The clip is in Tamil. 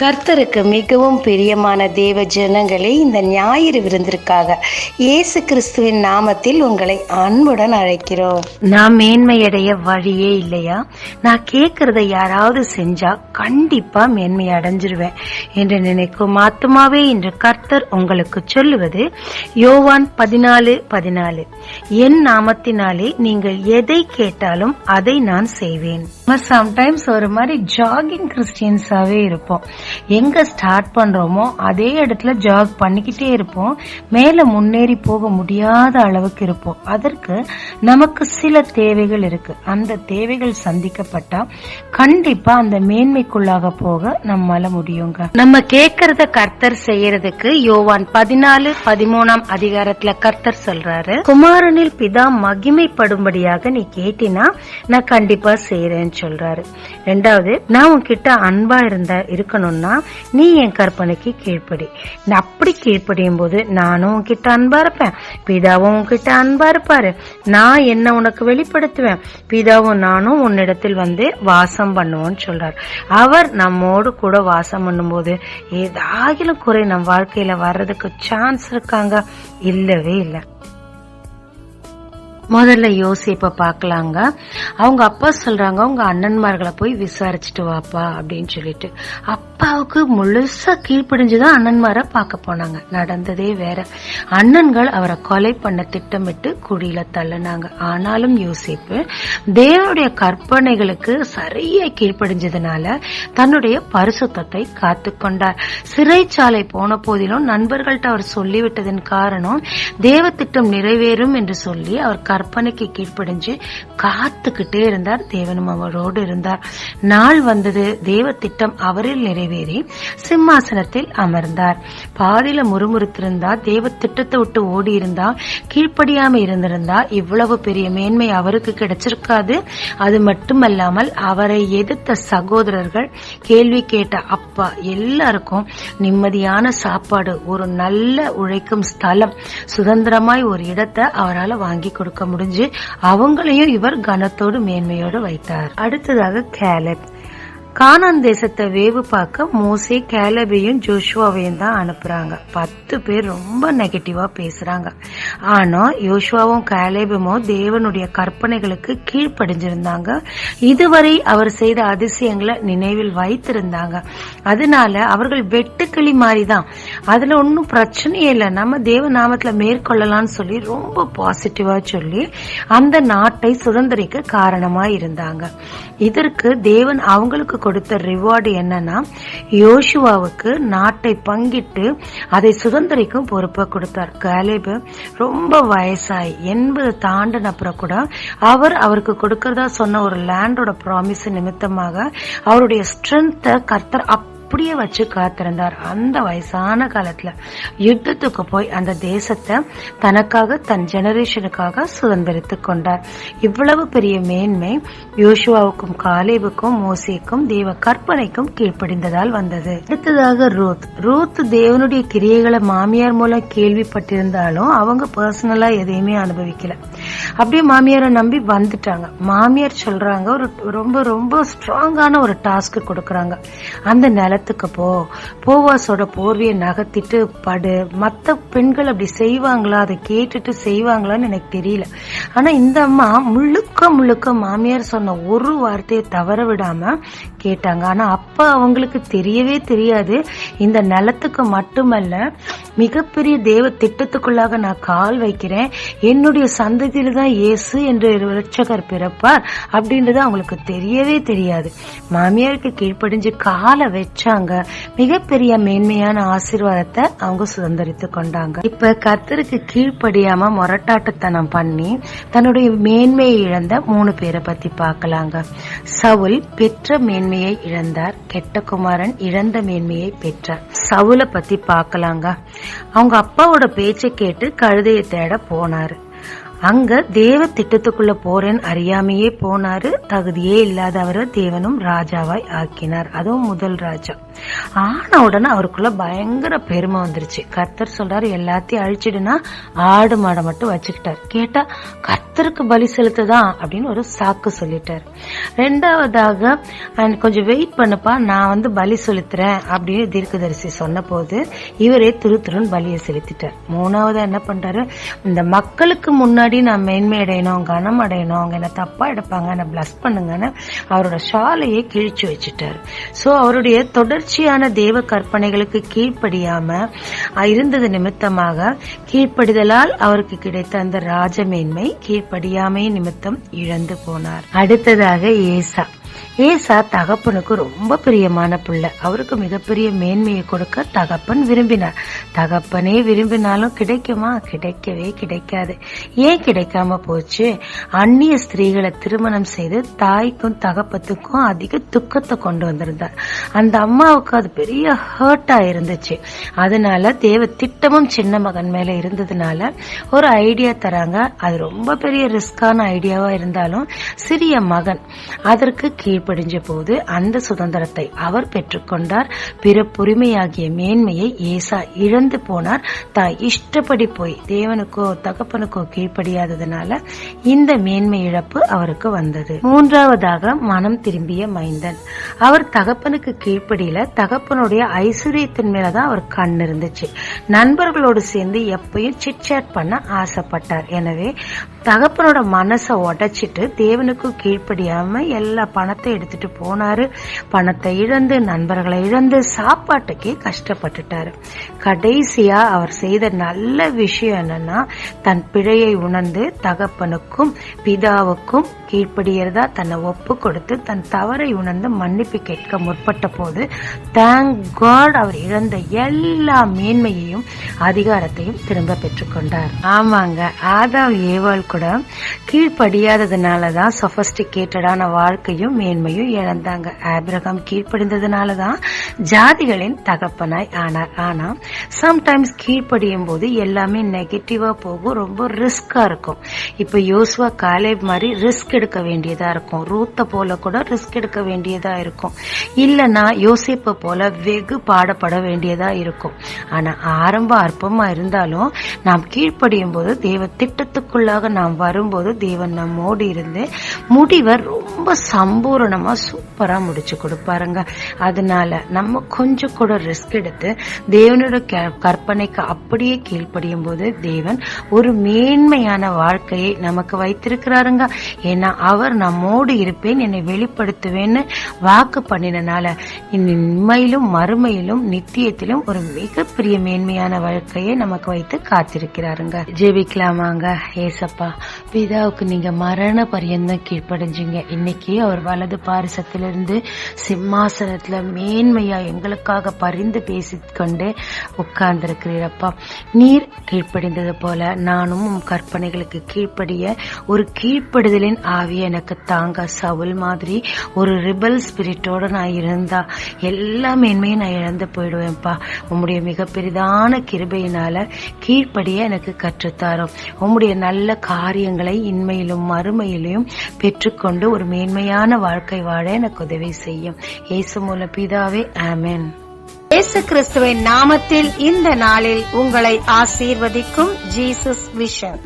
கர்த்தருக்கு மிகவும் பிரியமான தேவ ஜனங்களே, இந்த ஞாயிறு விருந்திற்காக இயேசு கிறிஸ்துவின் நாமத்தில் உங்களை அன்புடன் அழைக்கிறோம். நான் மேன்மையடைய வழியே இல்லையா? நான் கேட்கறத யாராவது செஞ்சா கண்டிப்பா மேன்மை அடைஞ்சிருவேன் என்று நினைக்கும் ஆத்துமாவே, இன்று கர்த்தர் உங்களுக்கு சொல்லுவது யோவான் 14:14, என் நாமத்தினாலே நீங்கள் எதை கேட்டாலும் அதை நான் செய்வேன். சம்டைம்ஸ் ஒரு மாதிரி ஜாகிங் கிறிஸ்டியன்ஸாவே இருப்போம். எங்க ஸ்டார்ட் பண்றோமோ அதே இடத்துல ஜாக் பண்ணிக்கிட்டே இருப்போம். மேல முன்னேறி போக முடியாத அளவுக்கு இருப்போம். அதற்கு நமக்கு சில தேவைகள் இருக்கு. அந்த தேவைகள் சந்திக்கப்பட்டா கண்டிப்பா அந்த மேன்மைக்குள்ளாக போக நம்மால முடியுங்க. நம்ம கேட்கறத கர்த்தர் செய்யறதுக்கு யோவான் 14:13 அதிகாரத்துல கர்த்தர் சொல்றாரு, குமாரனில் பிதா மகிமைப்படும்படியாக நீ கேட்டினா நான் கண்டிப்பா செய்யறேன்னு சொல்றாரு. ரெண்டாவது, நான் உன்கிட்ட அன்பா இருக்கணும்னா நீ என் கற்பனைக்கு கீழ்ப்படி. அப்படி கீழ்ப்படியும் போது நானும் உன்கிட்ட அன்பா இருப்பேன், பிதாவும் உன்கிட்ட அன்பா இருப்பாரு. நான் என்ன உனக்கு வெளிப்படுத்துவேன், பிதாவும் நானும் உன்னிடத்தில் வந்து வாசம் பண்ணுவோம்னு சொல்றாரு. அவர் நம்மோடு கூட வாசம் பண்ணும் போது ஏதாகிலும் குறை நம் வாழ்க்கையில வர்றதுக்கு சான்ஸ் இருக்காங்க? இல்லவே இல்லை. முதல்ல யோசிப்ப பாக்கலாங்க. அவங்க அப்பா சொல்றாங்க, உங்க அண்ணன்மார்களை போய் விசாரிச்சுட்டு வாப்பா அப்படின்னு சொல்லிட்டு. அப்பாவுக்கு முழுசா கீழ்ப்படிஞ்சுதான் அண்ணன்மாரை பார்க்க போனாங்க. நடந்ததே வேற. அண்ணன்கள் அவரை கொலை பண்ண திட்டமிட்டு குழியில தள்ளினாங்க. ஆனாலும் யோசிப்பு தேவனுடைய கற்பனைகளுக்கு சரியா கீழ்ப்படிஞ்சதுனால தன்னுடைய பரிசுத்தத்தை காத்து கொண்டார். சிறைச்சாலை போன போதிலும் நண்பர்கள்ட்ட அவர் சொல்லிவிட்டதன் காரணம் தேவ திட்டம் நிறைவேறும் என்று சொல்லி அவர் கற்பனைக்கு கீழ்ப்படிஞ்சு காத்துக்கிட்டே இருந்தார். தேவனும் அவரோடு இருந்தார். நாள் வந்தது. தேவ திட்டம் அவரில் நிறைவேறி சிம்மாசனத்தில் அமர்ந்தார். பாதியில முறுமுறுத்திருந்தா, தேவ திட்டத்தை விட்டு ஓடி இருந்தா, கீழ்ப்படியாம இருந்திருந்தா இவ்வளவு பெரிய மேன்மை அவருக்கு கிடைச்சிருக்காது. அது மட்டுமல்லாமல் அவரை எதிர்த்த சகோதரர்கள், கேள்வி கேட்ட அப்பா எல்லாருக்கும் நிம்மதியான சாப்பாடு, ஒரு நல்ல உழைக்கும் ஸ்தலம், சுதந்திரமாய் ஒரு இடத்தை அவரால் வாங்கி கொடுக்க முடிஞ்சு அவங்களையும் இவர் கனத்தோடு மேன்மையோடு வைத்தார். அடுத்ததாக கேலப். கானான் தேசத்தை வேவு பார்க்க மோசே கேலபையும் ஜோஷுவாவையும் தான் அனுப்புறாங்க. 10 பேர் ரொம்ப நெகட்டிவா பேசுறாங்க. ஆனா யோசுவாவும் கேலபுமோ தேவனுடைய கற்பனைகளுக்கு கீழ்ப்படிஞ்சிருந்தாங்க. இதுவரை அவர் செய்த அதிசயங்களை நினைவில் வைத்திருந்தாங்க. அதனால அவர்கள் வெட்டுக்கிளி மாதிரிதான். அதுல ஒன்னும் பிரச்சனையே இல்லை, நம்ம தேவ நாமத்துல மேற்கொள்ளலாம்னு சொல்லி ரொம்ப பாசிட்டிவா சொல்லி அந்த நாட்டை சுதந்திரிக்க காரணமா இருந்தாங்க. இதற்கு தேவன் அவங்களுக்கு கொடுத்த ரிவார்டு என்னன்னா, யோசுவாவுக்கு நாட்டை பங்கிட்டு அதை சுதந்திரிக்கும் பொறுப்பை கொடுத்தார். காலேப் ரொம்ப வயசாய் 80 தாண்டின அப்புறம் கூட அவருக்கு கொடுக்கறதா சொன்ன ஒரு லேண்டோட ப்ராமிஸ் நிமித்தமாக அவருடைய ஸ்ட்ரென்த்தை கர்த்தர் அப்படியே வச்சு காத்திருந்தார். அந்த வயசான காலத்துல யுத்தத்துக்கு போய் அந்த தேசத்தை தனக்காக, தன் ஜெனரேஷனுக்காக சுதந்திரித்துக் கொண்டார். இவ்வளவு பெரிய மேன்மை யோசுவாவுக்கும் காலேபுக்கும் மோசேக்கும் தேவ கற்பனைக்கும் கீழ்ப்படிந்ததால் வந்தது. அடுத்ததாக ரூத் தேவனுடைய கிரியைகளை மாமியார் மூலம் கேள்விப்பட்டிருந்தாலும் அவங்க பர்சனலா எதையுமே அனுபவிக்கல. அப்படியே மாமியாரை நம்பி வந்துட்டாங்க. மாமியார் சொல்றாங்க, ஒரு ரொம்ப ரொம்ப ஸ்ட்ராங்கான ஒரு டாஸ்க் கொடுக்கறாங்க. அந்த நிலத்துக்கு போவாசோட போர்வையை நகர்த்திட்டு படு. மத்த பெண்கள் அப்படி செய்வாங்களா, அதை கேட்டுட்டு செய்வாங்களான்னு எனக்கு தெரியல. ஆனா இந்த அம்மா முழுக்க மாமியார் சொன்ன ஒரு வார்த்தையை தவற விடாம கேட்டாங்க. ஆனா அப்ப அவங்களுக்கு தெரியவே தெரியாது, இந்த நிலத்துக்கு மட்டுமல்ல மிகப்பெரிய தேவ திட்டத்துக்குள்ளாக நான் கால் வைக்கிறேன், என்னுடைய சந்ததியில தான் இயேசு என்று இரட்சகர் பிறப்பார் அப்படின்றது அவங்களுக்கு தெரியவே தெரியாது. மாமியாருக்கு கீழ்ப்படிஞ்சு காலை வச்சாங்க. மிகப்பெரிய மேன்மையான ஆசீர்வாதத்தை அவங்க சுதந்திரித்து கொண்டாங்க. இப்ப கர்த்தருக்கு கீழ்ப்படியாம முரட்டாட்டத்தனம் பண்ணி தன்னுடைய மேன்மையை இழந்த 3 பேரை பத்தி பார்க்கலாங்க. சவுல் பெற்ற மேன்மையை இழந்தார். கெட்ட குமாரன் இழந்த மேன்மையை பெற்றார். சவுல பத்தி பார்க்கலாங்க. அவங்க அப்பாவோட பேச்சை கேட்டு கழுதையை தேட போனாரு. அங்க தேவ திட்டத்துக்குள்ள போறேன்னு அறியாமையே போனாரு. தகுதியே இல்லாதவரை தேவனும் ராஜாவாய் ஆக்கினார். அதுவும் முதல் ராஜா. ஆன உடனே அவருக்குள்ள பயங்கர பெருமை வந்துருச்சு. கர்த்தர் சொல்றாரு எல்லாத்தையும் அழிச்சிடுனா ஆடு மாடை மட்டும் வச்சுக்கிட்டாரு. கேட்டா கர்த்தருக்கு பலி செலுத்துதான் அப்படின்னு ஒரு சாக்கு சொல்லிட்டாரு. ரெண்டாவதாக கொஞ்சம் வெயிட் பண்ணுப்பா, நான் பலி செலுத்துறேன் அப்படின்னு தீர்க்கதரிசி சொன்ன போது இவரே துருன்னு பலியை செலுத்திட்டார். மூணாவது என்ன பண்றாரு, இந்த மக்களுக்கு முன்னாடி நான் மேன்மை அடையணும், கனம் அடையணும், அவங்க என்ன தப்பா எடுப்பாங்க, என்ன பிளஸ் பண்ணுங்கன்னு அவரோட ஷாலையே கிழிச்சு வச்சுட்டாரு. சோ அவருடைய தொடர்ச்சியான தேவ கற்பனைகளுக்கு கீழ்ப்படியாம இருந்தது நிமித்தமாக கீழ்ப்படிதலால் அவருக்கு கிடைத்த அந்த ராஜமேன்மை கீழ்ப்படியாமை நிமித்தம் இழந்து போனார். அடுத்ததாக ஏசா தகப்பனுக்கு ரொம்ப பிரியமான பிள்ளை. அவருக்கு மிகப்பெரிய மேன்மையை கொடுக்க தகப்பன் விரும்பினார். தகப்பனே விரும்பினாலும் கிடைக்குமா? கிடைக்கவே கிடைக்காது. ஏன் கிடைக்காம போச்சு? அந்நிய ஸ்திரீகளை திருமணம் செய்து தாய்க்கும் தகப்பத்துக்கும் அதிக துக்கத்தை கொண்டு வந்திருந்தார். அந்த அம்மாவுக்கு அது பெரிய ஹர்ட்டா இருந்துச்சு. அதனால தேவ திட்டமும் சின்ன மகன் மேல இருந்ததுனால ஒரு ஐடியா தராங்க. அது ரொம்ப பெரிய ரிஸ்கான ஐடியாவா இருந்தாலும் சிறிய மகன் அதற்கு கீழ்ப்படிஞ்ச போது அந்த சுதந்திரத்தை அவர் பெற்றுக்கொண்டார். பிற உரிமையாகிய மேன்மையை ஏசா இழந்து போனார். தாய் இஷ்டப்படி போய் தேவனுக்கோ தகப்பனுக்கோ கீழ்ப்படியாததுனால இந்த மேன்மை இழப்பு அவருக்கு வந்தது. மூன்றாவதாக மனம் திரும்பிய மைந்தன். அவர் தகப்பனுக்கு கீழ்ப்படியில தகப்பனுடைய ஐஸ்வர்யத்தின் மேலதான் அவர் கண் இருந்துச்சு. நண்பர்களோடு சேர்ந்து எப்பயும் சிட்சாட் பண்ண ஆசைப்பட்டார். எனவே தகப்பனோட மனசை உடைச்சிட்டு தேவனுக்கு கீழ்ப்படியாம எல்லா பணத்தை எடுத்துட்டு போனாரு. பணத்தை இழந்து நண்பர்களை இழந்து சாப்பாட்டுக்கே கஷ்டப்பட்டுட்டாரு. கடைசியா அவர் செய்த நல்ல விஷயம் என்னன்னா, தன் பிழையை உணர்ந்து தகப்பனுக்கும் பிதாவுக்கும் கீழ்ப்படியறதா தன்னை ஒப்பு கொடுத்து தன் தவறை உணர்ந்து மன்னிப்பு கேட்க முற்பட்ட போது தேங்க் காட் அவர் இழந்த எல்லா மேன்மையையும் அதிகாரத்தையும் திரும்ப பெற்றுக்கொண்டார். ஆமாங்க, ஆதாம் ஏவாள் கூட கீழ்ப்படியாததுனாலதான் சொபஸ்டிகேட்டடான வாழ்க்கையும் மேன்மையும் இழந்தாங்க. ஆபிரகாம் கீழ்ப்படிந்ததுனாலதான் ஜாதிகளின் தகப்பனாய் ஆனார். ஆனா சம்டைம்ஸ் கீழ்ப்படியும் போது எல்லாமே நெகட்டிவா போகும், ரொம்ப ரிஸ்கா இருக்கும். இப்ப யோசுவா காலேப் மாதிரி ரிஸ்க் எடுக்க வேண்டியதா இருக்கும். ரூத்த போல கூட ரிஸ்க் எடுக்க வேண்டியதா இருக்கும். இல்லனா யோசேப்ப போல வெகு பாடப்பட வேண்டியதா இருக்கும். ஆனா ஆரம்ப அற்பமா இருந்தாலும் நாம் கீழ்ப்படியும் போது தேவ திட்டத்துக்குள்ளாக நாம் வரும்போது தேவன் நம்மோடு இருந்து முடிவை ரொம்ப சம்பூரணமா சூப்பரா முடிச்சு கொடுப்பாருங்க. அதனால நம்ம கொஞ்சம் கூட ரிஸ்க் எடுத்து தேவனோட கற்பனைக்கு அப்படியே கீழ்ப்படியும் போது தேவன் ஒரு மேன்மையான வாழ்க்கையை நமக்கு வைத்திருக்கிறாருங்க. ஏன்னா அவர் நம்மோடு இருப்பேன், என்னை வெளிப்படுத்துவேன்னு வாக்கு பண்ணினால இம்மையிலும் மறுமையிலும் நித்தியத்திலும் ஒரு மிகப்பெரிய மேன்மையான வாழ்க்கையை நமக்கு வைத்து காத்திருக்கிறாருங்க. ஜெபிக்கலாமாங்க. ஏசப்பா, பிதாவுக்கு நீங்க மரண பரியந்தம் கீழ்ப்படைஞ்சிங்க. இன்னைக்கு அவர் வலது பாரிசத்திலிருந்து சிம்மாசனத்துல மேன்மையா எங்களுக்காக பரிந்து பேசிக்கொண்டு உட்கார்ந்திருக்கிறீரப்பா. நீர் கீழ்ப்படிந்தது போல நானும் கற்பனைகளுக்கு கீழ்ப்படிய ஒரு கீழ்ப்படுதலின் ஆவிய எனக்கு தாங்க. சவுல் மாதிரி ஒரு ரிபல் ஸ்பிரிட்டோட நான் இருந்தா எல்லா மேன்மையும் நான் இழந்து போயிடுவேன்ப்பா. உம்முடைய மிக பெரிதான கிருபையினால கீழ்ப்படிய எனக்கு கற்றுத்தாரும். உம்முடைய நல்ல காரியங்களை இன்மையிலும் மறுமையிலும் பெற்றுக்கொண்டு ஒரு மேன்மையான வாழ்க்கை வாழ எனக்கு உதவி செய்யும். இயேசு மூல பிதாவே, ஆமென். இயேசு கிறிஸ்துவின் நாமத்தில் இந்த நாளில் உங்களை ஆசீர்வதிக்கும் ஜீசஸ் விஷன்.